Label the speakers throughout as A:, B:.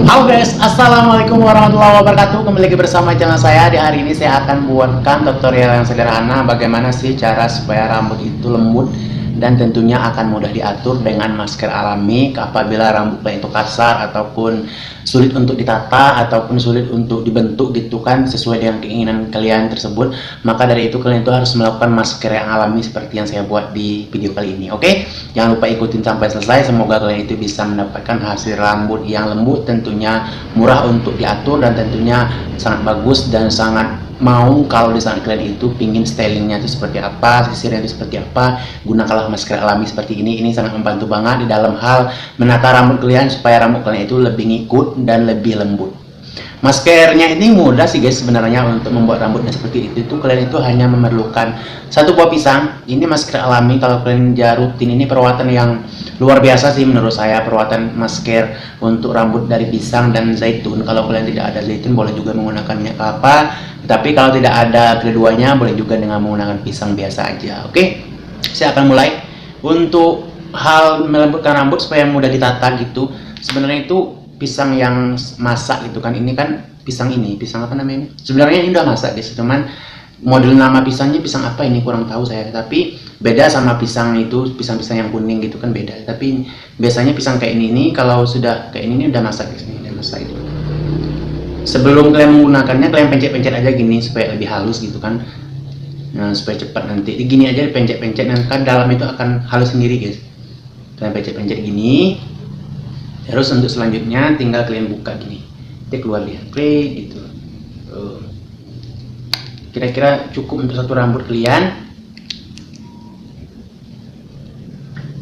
A: Halo guys, assalamualaikum warahmatullahi wabarakatuh. Kembali lagi bersama channel saya. Di hari ini saya akan buatkan tutorial yang sederhana bagaimana sih cara supaya rambut itu lembut dan tentunya akan mudah diatur dengan masker alami. Apabila rambut kalian itu kasar ataupun sulit untuk ditata ataupun sulit untuk dibentuk gitu kan sesuai dengan keinginan kalian tersebut, maka dari itu kalian itu harus melakukan masker yang alami seperti yang saya buat di video kali ini. Oke, jangan lupa ikutin sampai selesai. Semoga kalian itu bisa mendapatkan hasil rambut yang lembut, tentunya murah untuk diatur dan tentunya sangat bagus dan sangat mau kalau di saat kalian itu pingin stylingnya itu seperti apa, sisirnya itu seperti apa, gunakanlah masker alami seperti ini. Ini sangat membantu banget di dalam hal menata rambut kalian supaya rambut kalian itu lebih ngikut dan lebih lembut. Maskernya ini mudah sih guys sebenarnya untuk membuat rambutnya seperti itu. Kalian itu hanya memerlukan satu buah pisang. Ini masker alami. Kalau kalian rutin, ini perawatan yang luar biasa sih menurut saya, perawatan masker untuk rambut dari pisang dan zaitun. Kalau kalian tidak ada zaitun boleh juga menggunakan minyak kelapa, tapi kalau tidak ada keduanya boleh juga dengan menggunakan pisang biasa aja. Oke, saya akan mulai. Untuk hal melembutkan rambut supaya mudah ditata gitu, sebenarnya itu pisang yang masak gitu kan. Ini kan pisang apa namanya ini? Sebenarnya ini udah masak guys, cuman model nama pisangnya pisang apa ini kurang tahu saya, tapi beda sama pisang itu, pisang-pisang yang kuning gitu kan beda. Tapi biasanya pisang kayak ini kalau sudah kayak ini udah masak guys, ini udah masak itu. Sebelum kalian menggunakannya, kalian pencet-pencet aja gini supaya lebih halus gitu kan. Nah, supaya cepat nanti gini aja pencet-pencet, dan kan dalam itu akan halus sendiri guys. Kalian pencet-pencet gini. Terus untuk selanjutnya tinggal kalian buka gini, dia keluar dia, klik gitu. Kira-kira cukup untuk satu rambut kalian.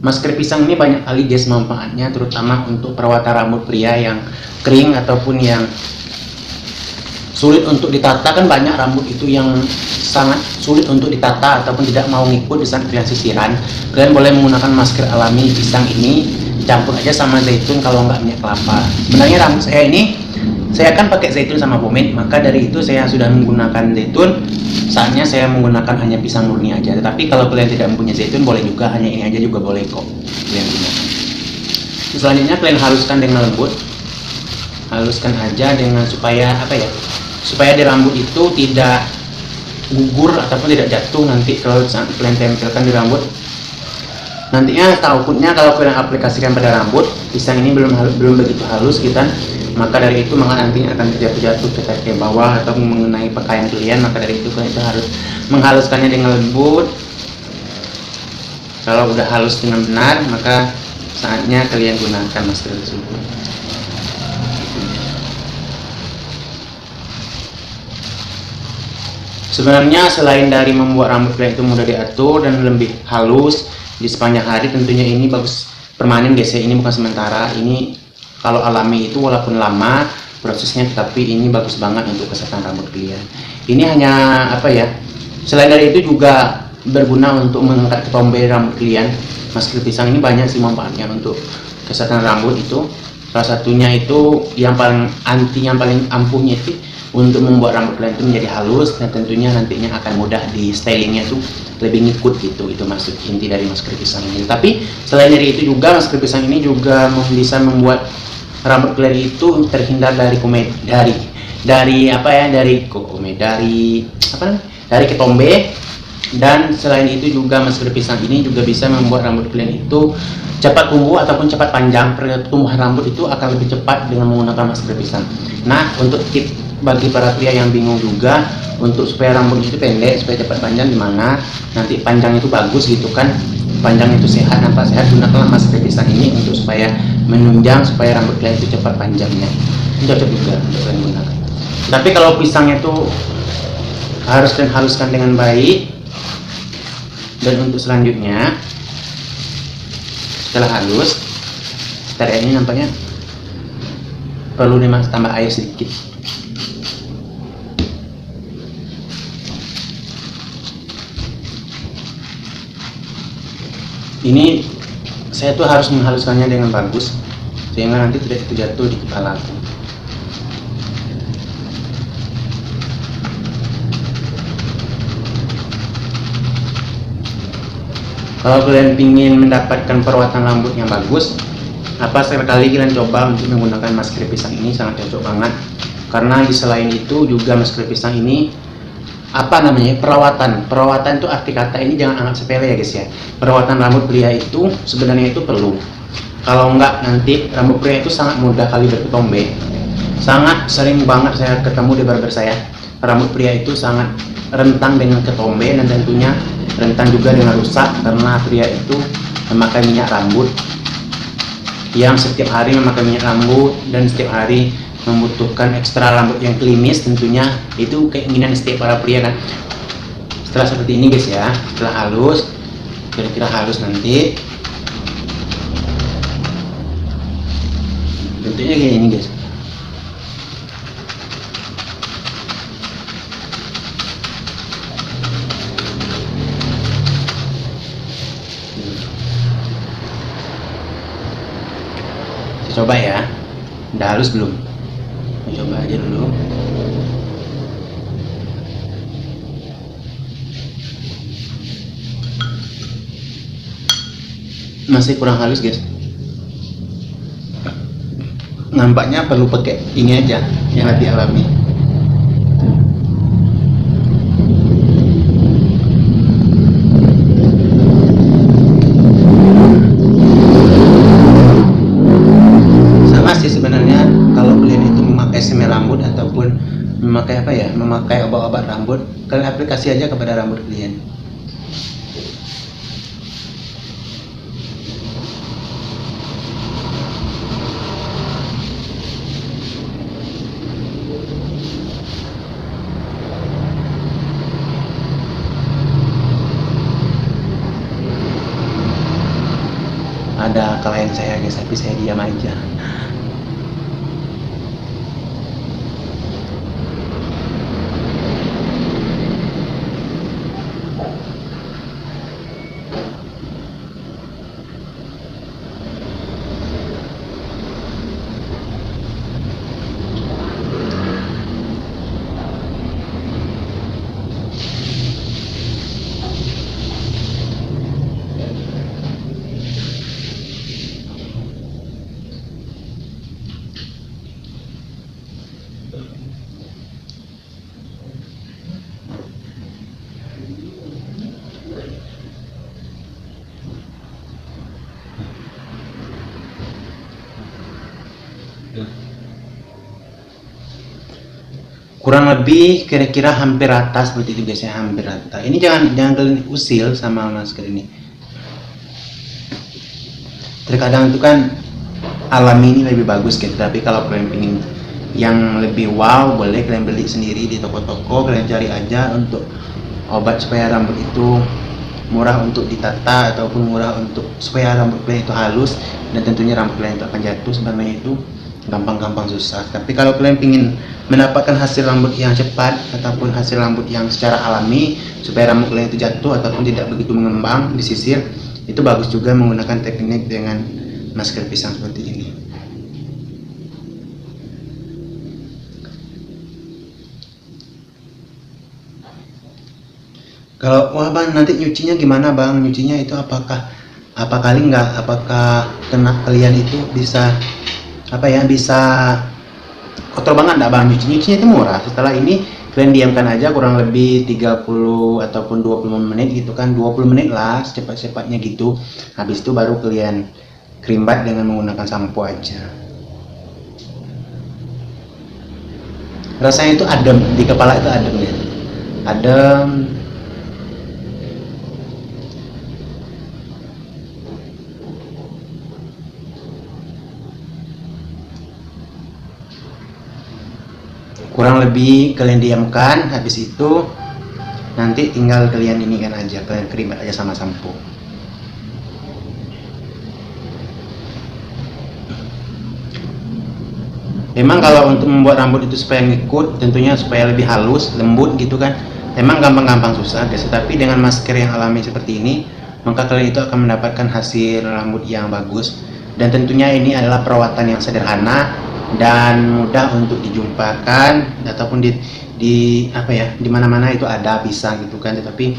A: Masker pisang ini banyak kali guys manfaatnya, terutama untuk perawatan rambut pria yang kering ataupun yang sulit untuk ditata. Kan banyak rambut itu yang sangat sulit untuk ditata ataupun tidak mau ngikut di saat kalian sisiran. Kalian boleh menggunakan masker alami pisang ini, campur aja sama zaitun kalau nggak minyak kelapa. Sebenarnya rambut saya ini saya akan pakai zaitun sama pomade, maka dari itu saya sudah menggunakan zaitun. Saatnya saya menggunakan hanya pisang murni aja. Tetapi kalau kalian tidak mempunyai zaitun boleh juga hanya ini aja juga boleh kok kalian gunakan. Selanjutnya kalian haluskan dengan lembut, haluskan aja dengan supaya apa ya, supaya di rambut itu tidak gugur ataupun tidak jatuh nanti kalau saat kalian tempelkan di rambut. Nantinya takutnya kalau kalian aplikasikan pada rambut, pisang ini belum begitu halus gitu kan, maka dari itu maka nantinya akan terjatuh ke bawah atau mengenai pakaian kalian. Maka dari itu kalian itu harus menghaluskannya dengan lembut. Kalau udah halus dengan benar, maka saatnya kalian gunakan masker tersebut. Sebenarnya selain dari membuat rambut kalian itu mudah diatur dan lebih halus di sepanjang hari, tentunya ini bagus permanen guys ya. Ini bukan sementara. Ini kalau alami itu walaupun lama prosesnya, tetapi ini bagus banget untuk kesehatan rambut kalian. Ini hanya apa ya, selain dari itu juga berguna untuk mengangkat ketombe rambut kalian. Masker pisang ini banyak sih manfaatnya untuk kesehatan rambut itu. Salah satunya itu yang paling ampuhnya itu untuk membuat rambut kalian itu menjadi halus dan tentunya nantinya akan mudah di stylingnya tuh lebih ngikut gitu. Itu maksud inti dari masker pisang ini. Tapi selain dari itu juga masker pisang ini juga bisa membuat rambut kalian itu terhindar dari dari ketombe. Dan selain itu juga masker pisang ini juga bisa membuat rambut kalian itu cepat tumbuh ataupun cepat panjang. Pertumbuhan rambut itu akan lebih cepat dengan menggunakan masker pisang. Nah, untuk tips bagi para pria yang bingung juga untuk supaya rambut itu pendek, supaya cepat panjang, gimana nanti panjang itu bagus gitu kan, panjang itu sehat, nampak sehat, gunakanlah masker pisang ini untuk supaya menunjang, supaya rambut kalian itu cepat panjangnya. Ini cocok juga untuk kalian gunakan. Tapi kalau pisangnya itu harus kalian haluskan dengan baik. Dan untuk selanjutnya setelah halus, ini nampaknya perlu tambah air sedikit. Ini saya tuh harus menghaluskannya dengan bagus sehingga nanti tidak terjatuh di kepala aku. Kalau kalian ingin mendapatkan perawatan rambut yang bagus, Apa sekali kalian coba untuk menggunakan masker pisang ini, sangat cocok banget. Karena di selain itu juga masker pisang ini apa namanya, perawatan itu arti kata ini jangan anggap sepele ya guys ya. Perawatan rambut pria itu sebenarnya itu perlu. Kalau enggak nanti rambut pria itu sangat mudah kali berketombe. Sangat sering banget saya ketemu di barber saya, rambut pria itu sangat rentan dengan ketombe dan tentunya rentan juga dengan rusak karena pria itu memakai minyak rambut yang setiap hari memakai minyak rambut dan setiap hari membutuhkan ekstra rambut yang klimis. Tentunya itu keinginan setiap para pria kan. Setelah seperti ini guys ya, setelah halus, kira-kira halus nanti bentuknya kayak ini guys. Coba ya, udah halus belum? Coba aja dulu. Masih kurang halus guys. Nampaknya perlu pakai ini aja yang lebih alami. Sebenarnya kalau kalian itu memakai semir rambut ataupun memakai apa ya, memakai obat-obat rambut, kalian aplikasi aja kepada rambut kalian. Ada klien saya guys, tapi saya diam aja. Kurang lebih kira-kira hampir rata seperti itu guys ya, hampir rata. Ini jangan kalian usil sama masker ini. Terkadang itu kan alami ini lebih bagus gitu, tapi kalau kalian ingin yang lebih wow, boleh kalian beli sendiri di toko-toko. Kalian cari aja untuk obat supaya rambut itu murah untuk ditata ataupun murah untuk supaya rambut kalian itu halus dan tentunya rambut kalian itu akan jatuh. Sebenarnya itu gampang-gampang susah. Tapi kalau kalian ingin mendapatkan hasil rambut yang cepat ataupun hasil rambut yang secara alami supaya rambut kalian itu jatuh ataupun tidak begitu mengembang disisir, itu bagus juga menggunakan teknik dengan masker pisang seperti ini. Kalau wah bang, nanti nyucinya gimana bang? Nyucinya itu apakah kena kalian itu bisa apa ya, bisa kotor banget enggak bang? Nyucinya itu murah. Setelah ini kalian diamkan aja kurang lebih 30 ataupun 20 menit gitu kan, 20 menit lah secepat-cepatnya gitu. Habis itu baru kalian kerimbat dengan menggunakan sampo aja. Rasanya itu adem, di kepala itu adem ya, adem. Kurang lebih kalian diamkan, habis itu nanti tinggal kalian ini kan aja, kalian kerimbat aja sama sampo. Memang kalau untuk membuat rambut itu supaya ngikut, tentunya supaya lebih halus, lembut gitu kan, memang gampang-gampang susah guys. Tapi dengan masker yang alami seperti ini, maka kalian itu akan mendapatkan hasil rambut yang bagus. Dan tentunya ini adalah perawatan yang sederhana dan mudah untuk dijumpakan ataupun di apa ya, di mana-mana itu ada bisa gitu kan. Tetapi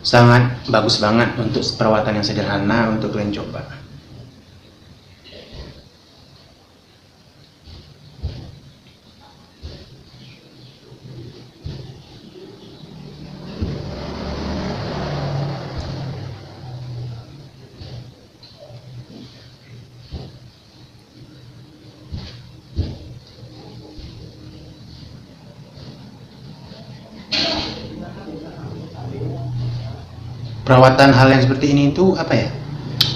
A: sangat bagus banget untuk perawatan yang sederhana untuk kalian coba. perawatan hal yang seperti ini itu apa ya,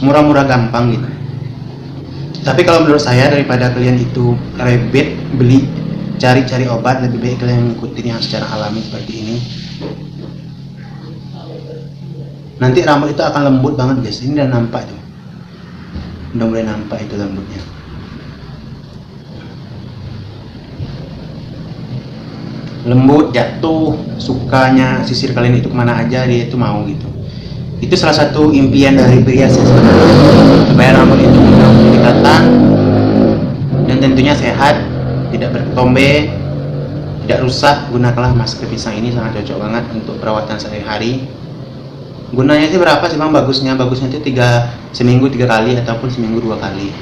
A: murah-murah gampang gitu. Tapi kalau menurut saya, daripada kalian itu rebet beli cari-cari obat, lebih baik kalian ngikutin yang secara alami seperti ini. Nanti rambut itu akan lembut banget guys. Ini udah nampak tuh, udah mulai nampak itu rambutnya. Lembut, jatuh, sukanya sisir kalian itu kemana aja dia itu mau gitu. Itu salah satu impian dari pria sih sebenarnya, supaya rambut itu mudah untuk ditata dan tentunya sehat, tidak berketombe, tidak rusak. Gunakanlah masker pisang ini, sangat cocok banget untuk perawatan sehari-hari. Gunanya itu berapa sih bang? Bagusnya itu seminggu 3 kali ataupun seminggu 2 kali.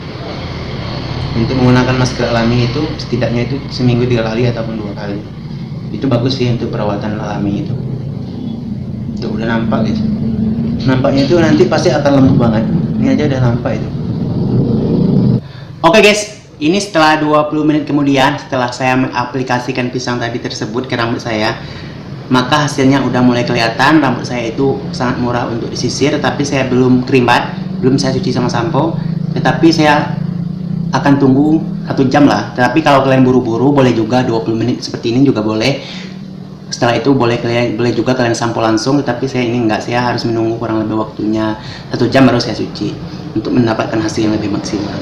A: Untuk menggunakan masker alami itu setidaknya itu seminggu 3 kali ataupun 2 kali. Itu bagus sih untuk perawatan alami itu. Tuh udah nampak guys. Nampaknya itu nanti pasti akan lembut banget. Ini aja udah nampak itu. Oke guys, ini setelah 20 menit kemudian, setelah saya mengaplikasikan pisang tadi tersebut ke rambut saya, maka hasilnya udah mulai kelihatan. Rambut saya itu sangat murah untuk disisir, tetapi saya belum kerimbat, belum saya cuci sama sampo. Tetapi saya akan tunggu 1 jam lah. Tapi kalau kalian buru-buru boleh juga 20 menit seperti ini juga boleh. Setelah itu boleh juga kalian sampo langsung, tetapi saya ini enggak, saya harus menunggu kurang lebih waktunya 1 jam baru saya cuci untuk mendapatkan hasil yang lebih maksimal.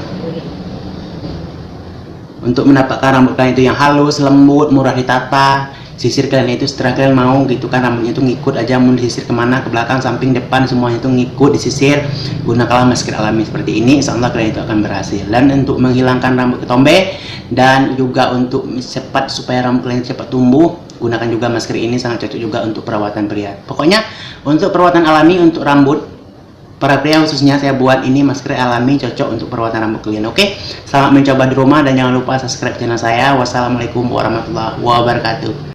A: Untuk mendapatkan rambut kalian itu yang halus, lembut, murah ditata, sisir kalian itu setelah kalian mau gitu kan, rambutnya itu ngikut aja, mau disisir kemana, ke belakang, samping, depan, semuanya itu ngikut disisir. Gunakanlah masker alami seperti ini, insya Allah kalian itu akan berhasil. Dan untuk menghilangkan rambut ketombe dan juga untuk cepat supaya rambut kalian cepat tumbuh, gunakan juga masker ini, sangat cocok juga untuk perawatan pria. Pokoknya untuk perawatan alami untuk rambut para pria khususnya, saya buat ini masker alami cocok untuk perawatan rambut kalian. Oke, selamat mencoba di rumah dan jangan lupa subscribe channel saya. Wassalamualaikum warahmatullahi wabarakatuh.